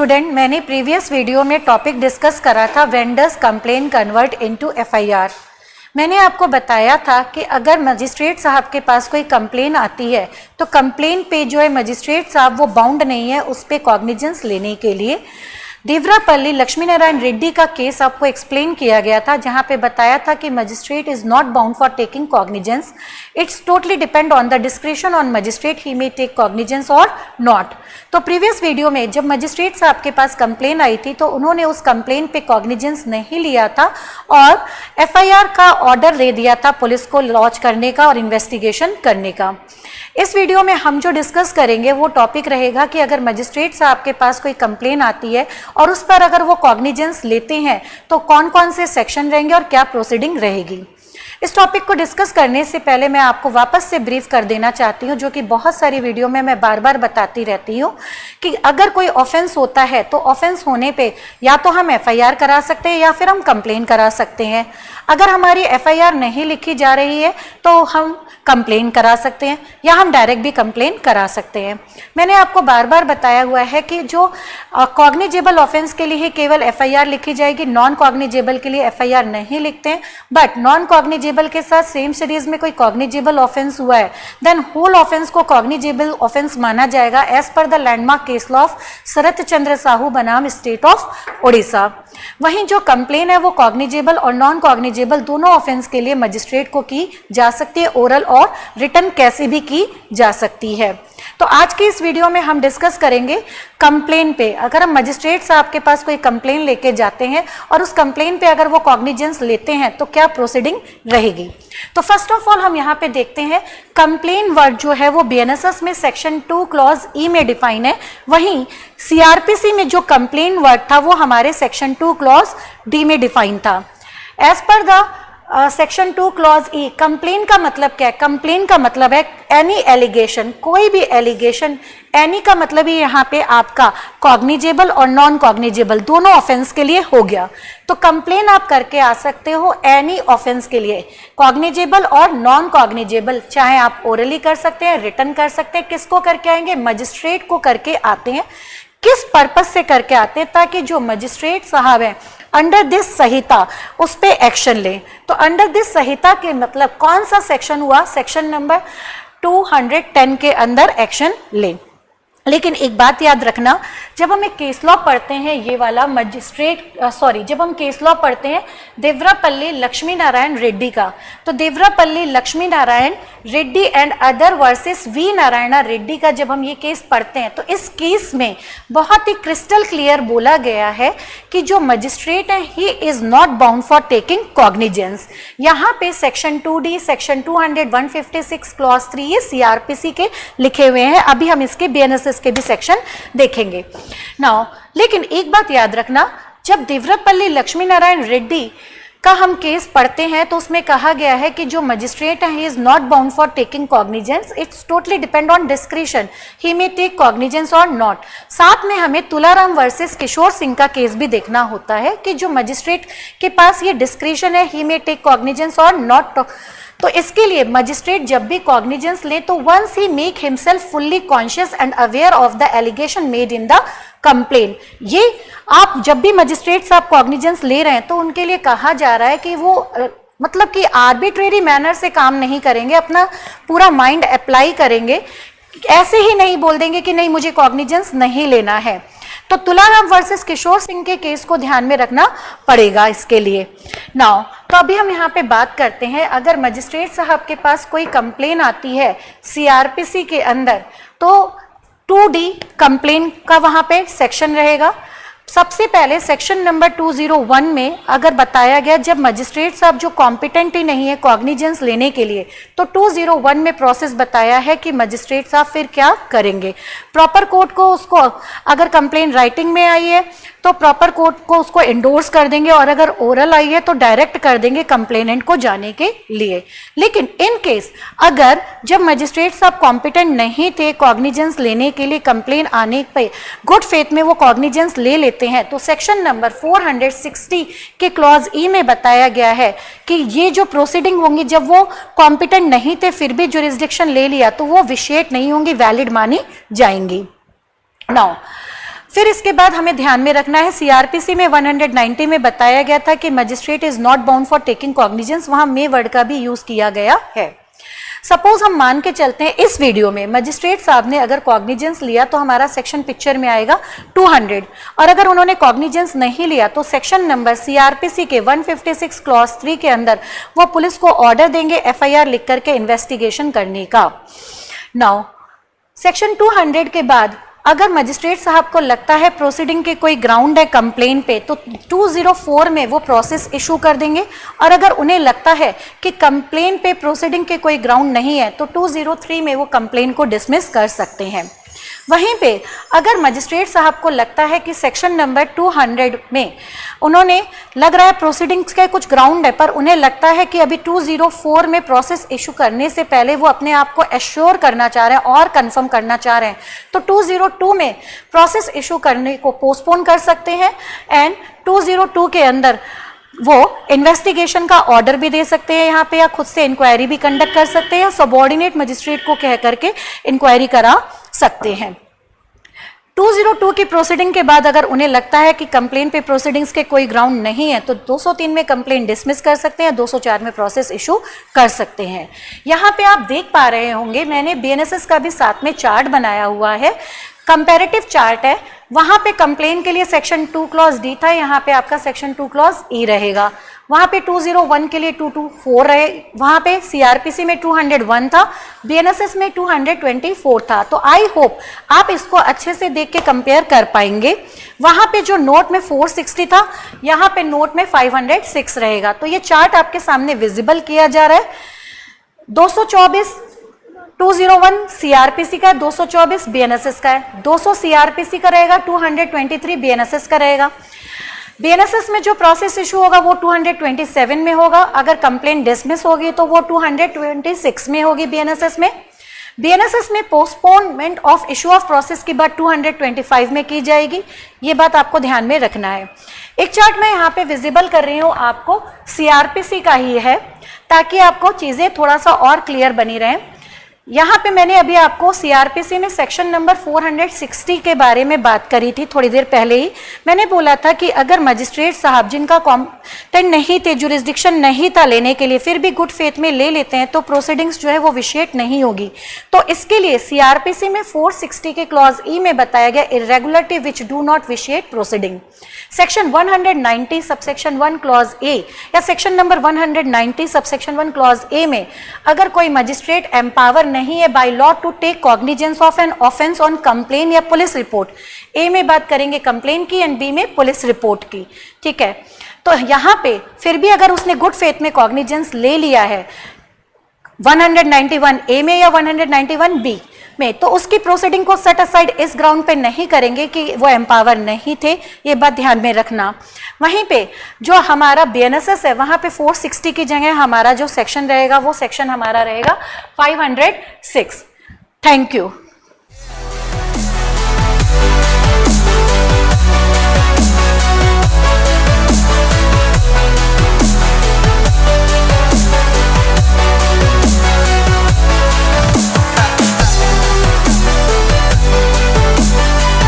Student, मैंने previous video में topic discuss करा था vendors complain convert into FIR. मैंने आपको बताया था कि अगर मजिस्ट्रेट साहब के पास कोई कंप्लेन आती है तो कंप्लेन पे जो है मजिस्ट्रेट साहब वो बाउंड नहीं है उस पर कॉग्निजेंस लेने के लिए। देवरापल्ली लक्ष्मी नारायण रेड्डी का केस आपको एक्सप्लेन किया गया था, जहां पे बताया था कि magistrate is not bound for taking cognizance, its totally depend on the discretion on magistrate, he may take cognizance और नॉट। तो प्रीवियस वीडियो में जब मजिस्ट्रेट साहब के पास कंप्लेन आई थी तो उन्होंने उस कंप्लेन पे कॉग्निजेंस नहीं लिया था और एफआईआर का ऑर्डर दे दिया था पुलिस को लॉन्च करने का और इन्वेस्टिगेशन करने का। इस वीडियो में हम जो डिस्कस करेंगे वो टॉपिक रहेगा कि अगर मजिस्ट्रेट साहब के पास कोई कंप्लेन आती है और उस पर अगर वो कॉग्निजेंस लेते हैं तो कौन कौन से सेक्शन रहेंगे और क्या प्रोसीडिंग रहेगी। इस टॉपिक को डिस्कस करने से पहले मैं आपको वापस से ब्रीफ कर देना चाहती हूँ, जो कि बहुत सारी वीडियो में मैं बार बार बताती रहती हूँ कि अगर कोई ऑफेंस होता है तो ऑफेंस होने पे या तो हम एफआईआर करा सकते हैं या फिर हम कंप्लेन करा सकते हैं। अगर हमारी एफआईआर नहीं लिखी जा रही है तो हम कंप्लेन करा सकते हैं या हम डायरेक्ट भी कंप्लेन करा सकते हैं। मैंने आपको बार बार बताया हुआ है कि जो कॉग्निजेबल ऑफेंस के लिए ही केवल एफआईआर लिखी जाएगी, नॉन कॉग्निजेबल के लिए एफआईआर नहीं लिखते हैं। बट नॉन कॉग्निजेबल के साथ सेम सीरीज में कोई कॉग्निजेबल ऑफेंस हुआ है देन होल ऑफेंस को कॉग्निजेबल ऑफेंस माना जाएगा as per the landmark case law of Sharat Chandra Sahu बनाम स्टेट ऑफ ओडिशा। वहीं जो कंप्लेन है वो कॉग्निजेबल और नॉन कॉग्निजेबल दोनों ऑफेंस के लिए मजिस्ट्रेट को की जा सकती है, ओरल और रिटन कैसे भी की जा सकती है। तो आज की इस वीडियो में हम डिस्कस करेंगे कंप्लेन पे। अगर हम मजिस्ट्रेट साहब के पास कोई कंप्लेन लेके जाते हैं और उस कंप्लेन पे अगर वो कॉग्निजेंस लेते हैं तो क्या प्रोसीडिंग रहेगी। तो फर्स्ट ऑफ ऑल हम यहाँ पे देखते हैं कंप्लेन वर्ड जो है वो बीएनएसएस में सेक्शन 2 क्लॉज ई में डिफाइन है, वहीं सीआरपीसी में जो कंप्लेन वर्ड था वो हमारे सेक्शन 2 क्लॉज डी में डिफाइन था। As per the section 2 clause e complaint का मतलब क्या है? कंप्लेन का मतलब है एनी एलिगेशन, कोई भी एलिगेशन। एनी का मतलब ही यहाँ पे आपका कॉग्निजेबल और नॉन कॉग्निजेबल दोनों ऑफेंस के लिए हो गया। तो कंप्लेन आप करके आ सकते हो एनी ऑफेंस के लिए, कॉग्निजेबल और नॉन कॉग्निजेबल, चाहे आप ओरली कर सकते हैं, रिटन कर सकते हैं। किसको करके आएंगे? मजिस्ट्रेट को करके आते हैं। किस पर्पस से करके आते हैं? ताकि जो मजिस्ट्रेट साहब हैं अंडर दिस संहिता उस पे एक्शन लें। तो अंडर दिस संहिता के मतलब कौन सा सेक्शन हुआ? सेक्शन नंबर 210 के अंदर एक्शन लें। लेकिन एक बात याद रखना, जब हम एक केस लॉ पढ़ते हैं ये वाला जब हम केस लॉ पढ़ते हैं देवरापल्ली लक्ष्मी नारायण रेड्डी का, तो Devarapalli Lakshmi Narayan Reddy and other versus V Narayana Reddy का जब हम ये केस पढ़ते हैं तो इस केस में बहुत ही क्रिस्टल क्लियर बोला गया है कि जो मजिस्ट्रेट है he is not bound for taking cognizance. यहाँ पे सेक्शन 2D, सेक्शन 200, 156 क्लॉज 3 ये सीआरपीसी के लिखे हुए हैं। अभी हम इसके बीएनएसएस के भी सेक्शन देखेंगे नाउ। लेकिन एक बात याद रखना, जब देवरापल्ली लक्ष्मी नारायण रेड्डी का हम केस पढ़ते हैं तो उसमें कहा गया है कि जो मजिस्ट्रेट है he is not bound for taking cognizance, its totally depend on discretion, he may take cognizance और नॉट। साथ में हमें तुलाराम वर्सेस किशोर सिंह का केस भी देखना होता है कि जो मजिस्ट्रेट के पास ये डिस्क्रिशन है, ही मे टेक कॉग्निजेंस और नॉट। तो इसके लिए मजिस्ट्रेट जब भी कॉग्निजेंस ले तो once he make himself fully conscious and aware of the allegation made in the complaint. ये आप जब भी मजिस्ट्रेट साहब कॉग्निजेंस ले रहे हैं तो उनके लिए कहा जा रहा है कि वो मतलब कि आर्बिट्रेरी मैनर से काम नहीं करेंगे, अपना पूरा माइंड अप्लाई करेंगे, ऐसे ही नहीं बोल देंगे कि नहीं मुझे कॉग्निजेंस नहीं लेना है। तो तुलाराम वर्सेस किशोर सिंह के केस को ध्यान में रखना पड़ेगा इसके लिए नाउ। तो अभी हम यहाँ पे बात करते हैं, अगर मजिस्ट्रेट साहब के पास कोई कंप्लेन आती है सीआरपीसी के अंदर तो 2D कंप्लेन का वहाँ पे सेक्शन रहेगा। सबसे पहले सेक्शन नंबर 201 में अगर बताया गया जब मजिस्ट्रेट साहब जो कॉम्पिटेंट ही नहीं है कॉग्निजेंस लेने के लिए, तो 201 में प्रोसेस बताया है कि मजिस्ट्रेट साहब फिर क्या करेंगे। प्रॉपर कोर्ट को उसको अगर कंप्लेन राइटिंग में आई है तो प्रॉपर कोर्ट को उसको इंडोर्स कर देंगे और अगर ओरल आई है तो डायरेक्ट कर देंगे कंप्लेनेंट को जाने के लिए। लेकिन इन केस अगर जब मजिस्ट्रेट साहब कॉम्पिटेंट नहीं थे कॉग्निजेंस लेने के लिए, कंप्लेन आने पे गुड फेथ में वो कॉग्निजेंस ले लेते हैं, तो सेक्शन नंबर 460 के क्लॉज ई में बताया गया है कि ये जो प्रोसीडिंग होंगी जब वो कॉम्पिटेंट नहीं थे फिर भी जुरिस्डिक्शन ले लिया तो वो विशेष नहीं होंगी, वैलिड मानी जाएंगी। नाउ फिर इसके बाद हमें ध्यान में रखना है, सीआरपीसी में 190 में बताया गया था कि magistrate is not bound for taking cognizance, वहां मे वर्ड का भी यूज किया गया है। सपोज हम मान के चलते हैं इस वीडियो में मजिस्ट्रेट साहब ने अगर कॉग्निजेंस लिया तो हमारा सेक्शन पिक्चर में आएगा 200, और अगर उन्होंने कॉग्निजेंस नहीं लिया तो सेक्शन नंबर सीआरपीसी के 156 क्लॉज 3 के अंदर वो पुलिस को ऑर्डर देंगे एफआईआर लिख करके इन्वेस्टिगेशन करने का। नाउ सेक्शन 200 के बाद अगर मजिस्ट्रेट साहब को लगता है प्रोसीडिंग के कोई ग्राउंड है कंप्लेन पे तो 204 में वो प्रोसेस इशू कर देंगे, और अगर उन्हें लगता है कि कंप्लेन पे प्रोसीडिंग के कोई ग्राउंड नहीं है तो 203 में वो कंप्लेन को डिसमिस कर सकते हैं। वहीं पे अगर मजिस्ट्रेट साहब को लगता है कि सेक्शन नंबर 200 में उन्होंने लग रहा है प्रोसीडिंग्स के कुछ ग्राउंड है, पर उन्हें लगता है कि अभी 204 में प्रोसेस इशू करने से पहले वो अपने आप को एश्योर करना चाह रहे हैं और कंफर्म करना चाह रहे हैं, तो 202 में प्रोसेस इशू करने को पोस्टपोन कर सकते हैं एंड 202 के अंदर वो इन्वेस्टिगेशन का ऑर्डर भी दे सकते हैं यहाँ पे, या खुद से इंक्वायरी भी कंडक्ट कर सकते हैं, सबऑर्डिनेट मजिस्ट्रेट को कह करके इंक्वायरी करा सकते हैं। 202 की प्रोसीडिंग के बाद अगर उन्हें लगता है कि कंप्लेन पे प्रोसीडिंग्स के कोई ग्राउंड नहीं है तो 203 में कंप्लेन डिसमिस कर सकते हैं, 204 में प्रोसेस इशू कर सकते हैं। यहाँ पे आप देख पा रहे होंगे मैंने बीएनएसएस का भी साथ में चार्ट बनाया हुआ है, कंपैरेटिव चार्ट है। वहां पे कंप्लेन के लिए सेक्शन 2 क्लॉज डी था, यहाँ पे आपका सेक्शन 2 क्लॉज ई रहेगा। वहां पे 201 के लिए 224 रहे, वहां पे सीआरपीसी में 201 था, बीएनएसएस में 224 था। तो आई होप आप इसको अच्छे से देख के कंपेयर कर पाएंगे। वहां पे जो नोट में 460 था, यहाँ पे नोट में 506 रहेगा। तो ये चार्ट आपके सामने विजिबल किया जा रहा है। 201 सीआरपीसी का है, 224 बीएनएसएस का है, 200 सीआरपीसी का रहेगा, 223 बीएनएसएस का रहेगा। बीएनएसएस में जो प्रोसेस इशू होगा वो 227 में होगा, अगर कंप्लेंट डिसमिस होगी तो वो 226 में होगी। बीएनएसएस में postponement of issue of process की बात 225 में की जाएगी, ये बात आपको ध्यान में रखना है। एक चार्ट मैं यहाँ पे विजिबल कर रही हूँ आपको, सीआरपीसी का ही है, ताकि आपको चीजें थोड़ा सा और क्लियर बनी रहें। यहाँ पे मैंने अभी आपको सीआरपीसी में सेक्शन नंबर 460 के बारे में बात करी थी थोड़ी देर पहले ही। मैंने बोला था कि अगर मजिस्ट्रेट साहब जिनका कॉम्पिटेंट नहीं थे, जुरिस्डिक्शन नहीं था लेने के लिए, फिर भी गुड फेथ में ले लेते हैं तो प्रोसीडिंग्स जो है वो विशेट नहीं होगी। तो इसके लिए सीआरपीसी में 460 के क्लॉज ई में बताया गया irregularity which do not vitiate proceeding. Section 190 subsection 1 clause A या section number 190 subsection 1 clause A में अगर कोई मजिस्ट्रेट एम्पावर नहीं है by law to take cognizance of an offence on complaint या पुलिस रिपोर्ट, ए में बात करेंगे कंप्लेन की एंड बी में पुलिस रिपोर्ट की, ठीक है। तो यहाँ पे फिर भी अगर उसने गुड फेथ में कॉग्निजेंस ले लिया है 191 ए में या 191 बी में, तो उसकी प्रोसीडिंग को सेट असाइड इस ग्राउंड पे नहीं करेंगे कि वो एम्पावर नहीं थे, ये बात ध्यान में रखना। वहीं पे जो हमारा बीएनएसएस है वहां पे 460 की जगह हमारा जो सेक्शन रहेगा वो सेक्शन हमारा रहेगा 506। Thank you.